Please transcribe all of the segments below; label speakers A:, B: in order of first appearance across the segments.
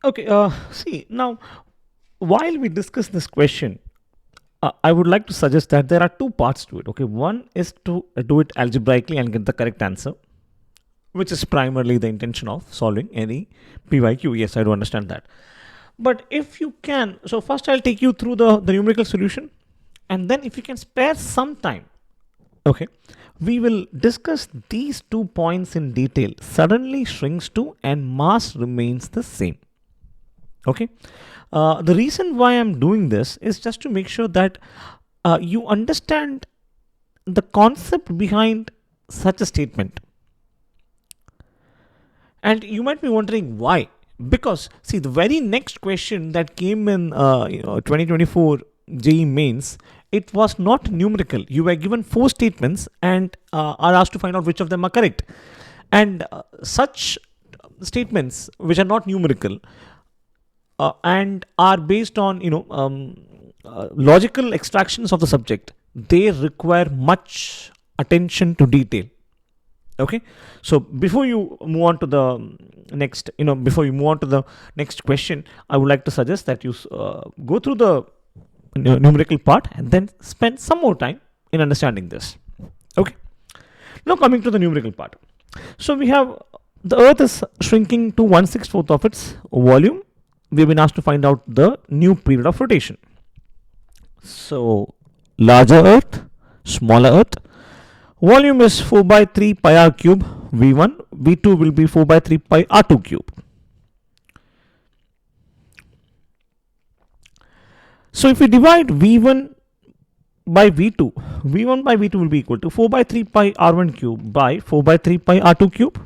A: Okay, see, now while we discuss this question, I would like to suggest that there are two parts to it. Okay, one is to do it algebraically and get the correct answer, which is primarily the intention of solving any PYQ. Yes, I do understand that. But if you can, so first I'll take you through the numerical solution, and then if you can spare some time, okay, we will discuss these 2 points in detail. Suddenly shrinks to and mass remains the same. Okay, the reason why I'm doing this is just to make sure that you understand the concept behind such a statement. And you might be wondering why. Because see, the very next question that came in 2024 JEE mains, it was not numerical. You were given 4 statements and are asked to find out which of them are correct. And such statements which are not numerical and are based on logical extractions of the subject, they require much attention to detail. Okay, so before you move on to the next question, I would like to suggest that you go through the numerical part and then spend some more time in understanding this. Okay, now coming to the numerical part. So we have the earth is shrinking to 1/64 of its volume. We've been asked to find out the new period of rotation. So larger earth, smaller earth, volume is 4 by 3 pi r cube v1, v2 will be 4 by 3 pi r2 cube. So if we divide v1 by v2, v1 by v2 will be equal to 4 by 3 pi r1 cube by 4 by 3 pi r2 cube.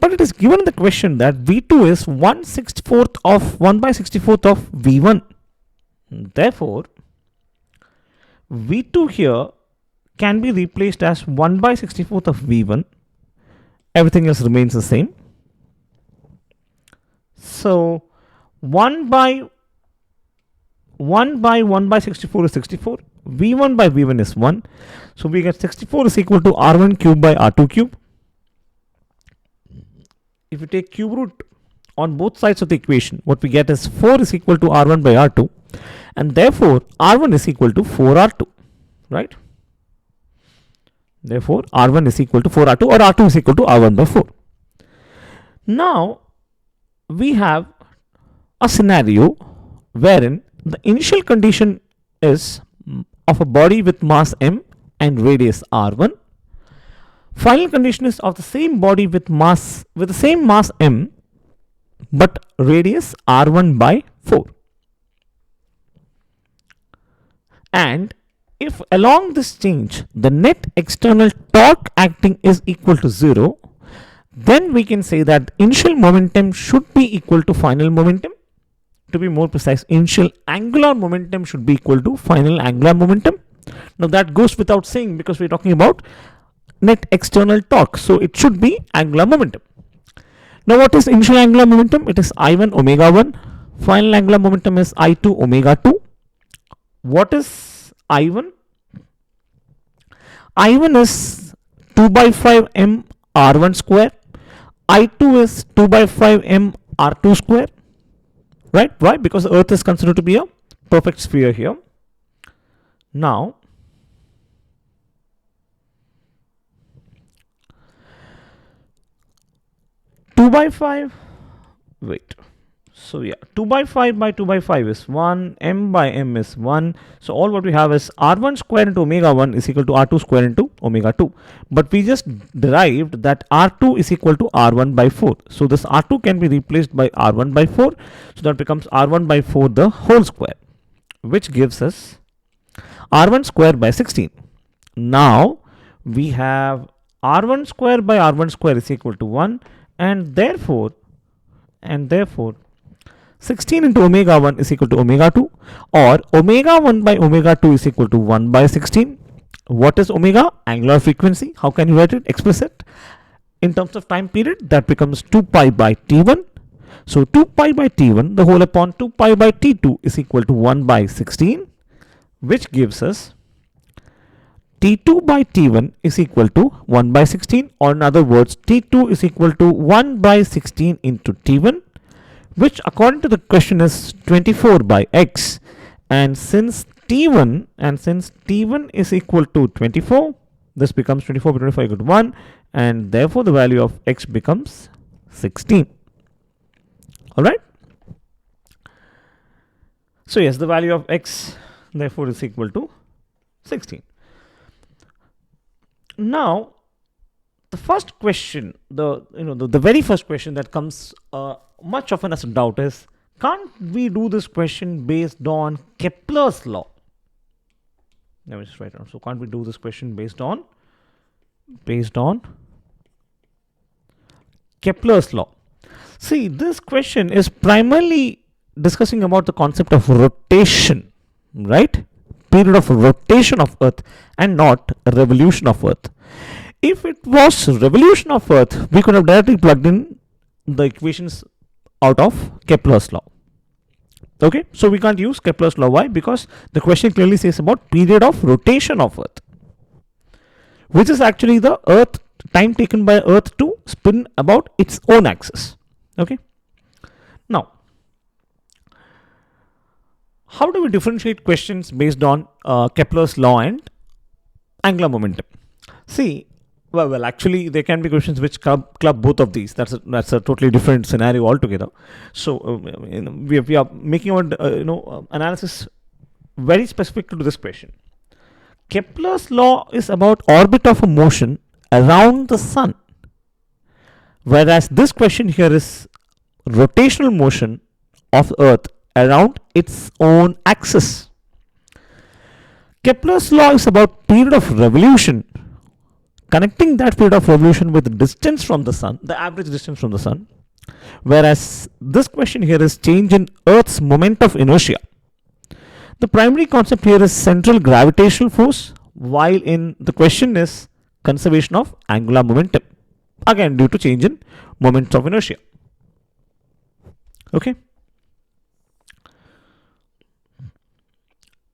A: But it is given in the question that v2 is 1/64 of 1 by 64th of v1. Therefore, v2 here can be replaced as 1 by 64th of v1. Everything else remains the same. So 1 by 1 by 64 is 64. v1 by v1 is 1. So we get 64 is equal to r1 cube by r2 cube. If you take cube root on both sides of the equation, what we get is 4 is equal to r1 by r2, and therefore r1 is equal to 4r2, right? Therefore r1 is equal to 4r2, or r2 is equal to r1 by 4. Now we have a scenario wherein the initial condition is of a body with mass m and radius r1. Final condition is of the same body with the same mass m but radius r1 by 4. And if along this change the net external torque acting is equal to 0, then we can say that initial momentum should be equal to final momentum. To be more precise, initial angular momentum should be equal to final angular momentum. Now that goes without saying because we're talking about net external torque, so it should be angular momentum. Now what is initial angular momentum? It is I1 omega 1. Final angular momentum is I2 omega 2. What is I1? I1 is 2 by 5 m r1 square. I2 is 2 by 5 m r2 square. Right? Why? Because the earth is considered to be a perfect sphere here. Now two by 5, wait, so yeah, 2 by 5 by 2 by 5 is 1, m by m is 1. So all what we have is r1 square into omega 1 is equal to r2 square into omega 2. But we just derived that r2 is equal to r1 by 4. So this r2 can be replaced by r1 by 4. So that becomes r1 by 4 the whole square, which gives us r1 square by 16. Now we have r1 square by r1 square is equal to 1, and therefore 16 into omega 1 is equal to omega 2, or omega 1 by omega 2 is equal to 1 by 16. What is omega? Angular frequency. How can you write it? Express it in terms of time period. That becomes 2 pi by t1. So 2 pi by t1 the whole upon 2 pi by t2 is equal to 1 by 16, which gives us t2 by t1 is equal to 1 by 16, or in other words, t2 is equal to 1 by 16 into t1, which according to the question is 24 by x. And since t1 is equal to 24, this becomes 24 by 25 equal to 1, and therefore the value of x becomes 16. All right. So yes, the value of x therefore is equal to 16. Now, the first question, the very first question that comes much often as a doubt is, can't we do this question based on Kepler's law? Let me just write down. So can't we do this question based on Kepler's law? See, this question is primarily discussing about the concept of rotation, right? Period of rotation of Earth and not revolution of Earth. If it was revolution of Earth, we could have directly plugged in the equations out of Kepler's law. Okay, so we can't use Kepler's law. Why? Because the question clearly says about period of rotation of Earth, which is actually the Earth time taken by Earth to spin about its own axis. Okay. Now, how do we differentiate questions based on Kepler's law and angular momentum? See, well, actually, there can be questions which club both of these. That's a totally different scenario altogether. So we are making our analysis very specific to this question. Kepler's law is about orbit of a motion around the sun, whereas this question here is rotational motion of Earth around its own axis. Kepler's law is about period of revolution, connecting that period of revolution with distance from the sun, the average distance from the sun, whereas this question here is change in Earth's moment of inertia. The primary concept here is central gravitational force, while in the question is conservation of angular momentum, again due to change in moments of inertia. Okay.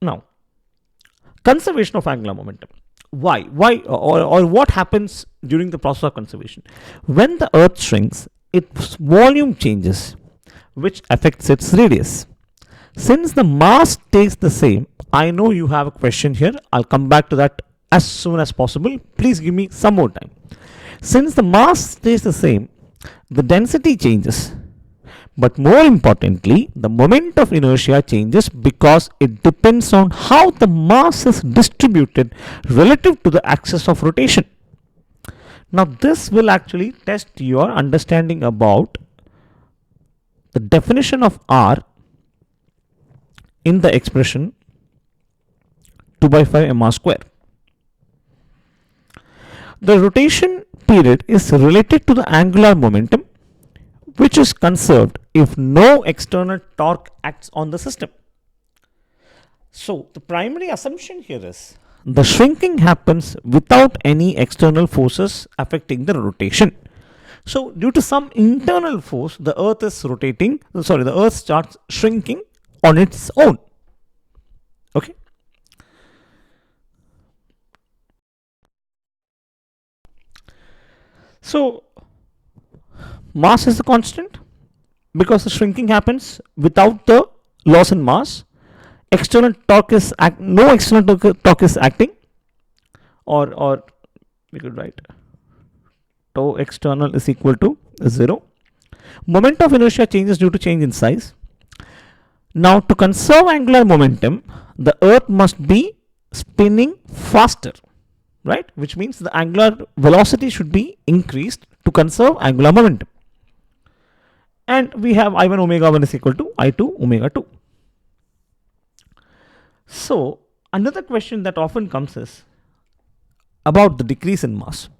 A: Now, conservation of angular momentum. Why or what happens during the process of conservation? When the Earth shrinks, its volume changes, which affects its radius. Since the mass stays the same, I know you have a question here. I'll come back to that as soon as possible. Please give me some more time. Since the mass stays the same, the density changes. But more importantly, the moment of inertia changes because it depends on how the mass is distributed relative to the axis of rotation. Now, this will actually test your understanding about the definition of R in the expression 2 by 5 mr square. The rotation period is related to the angular momentum, which is conserved if no external torque acts on the system. So, the primary assumption here is the shrinking happens without any external forces affecting the rotation. So, due to some internal force, the Earth is rotating, the Earth starts shrinking on its own. Okay. So, mass is a constant because the shrinking happens without the loss in mass. External torque is no external torque is acting, or we could write tau external is equal to 0. Moment of inertia changes due to change in size. Now, to conserve angular momentum, the Earth must be spinning faster, right? Which means the angular velocity should be increased to conserve angular momentum. And we have I1 omega 1 is equal to I2 omega 2. So, another question that often comes is about the decrease in mass.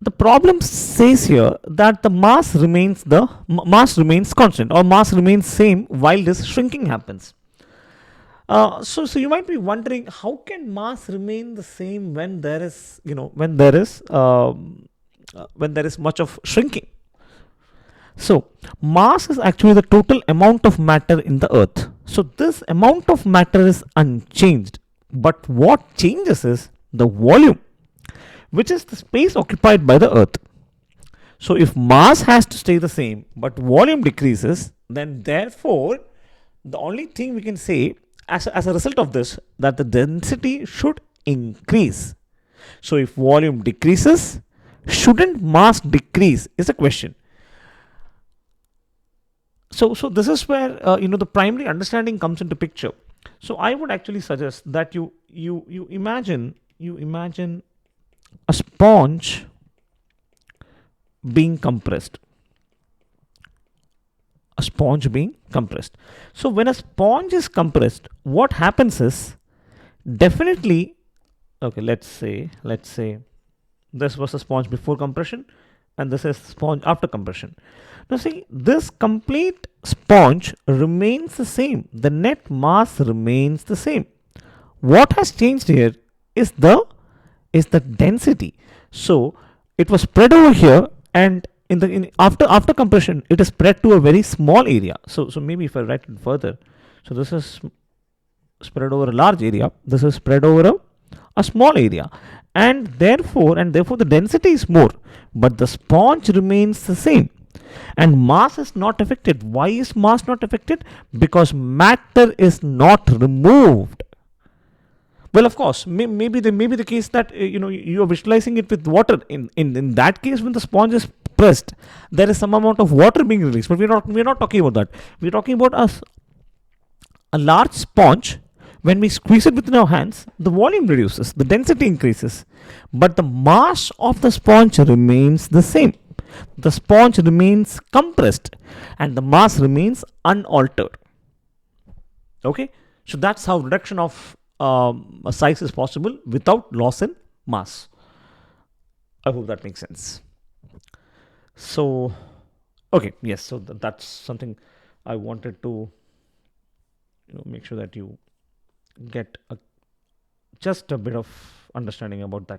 A: The problem says here that the mass remains constant, or mass remains same while this shrinking happens. So you might be wondering, how can mass remain the same when there is much of shrinking? So, mass is actually the total amount of matter in the Earth. So, this amount of matter is unchanged. But what changes is the volume, which is the space occupied by the Earth. So if mass has to stay the same but volume decreases, then therefore the only thing we can say as a result of this, that the density should increase. So if volume decreases, shouldn't mass decrease is a question. So this is where the primary understanding comes into picture. So I would actually suggest that you imagine a sponge being compressed. A sponge being compressed. So when a sponge is compressed, what happens is, definitely, okay, let's say this was a sponge before compression and this is sponge after compression. Now see, this complete sponge remains the same. The net mass remains the same. What has changed here is the density. So it was spread over here, and after compression it is spread to a very small area. So maybe if I write it further, so this is spread over a large area, this is spread over a small area, and therefore the density is more, but the sponge remains the same and mass is not affected. Why is mass not affected? Because matter is not removed. Well, of course, maybe the case that you are visualizing it with water. In that case, when the sponge is pressed, there is some amount of water being released, but we're not talking about that. We're talking about a large sponge. When we squeeze it within our hands, the volume reduces, the density increases, but the mass of the sponge remains the same. The sponge remains compressed and the mass remains unaltered. Okay, so that's how reduction of a size is possible without loss in mass. I hope that makes sense. So, okay, yes, so that's something I wanted to make sure that you get just a bit of understanding about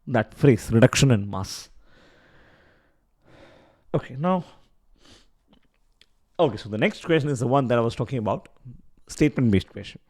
A: that phrase, reduction in mass. Okay, now, okay, so the next question is the one that I was talking about, statement based question.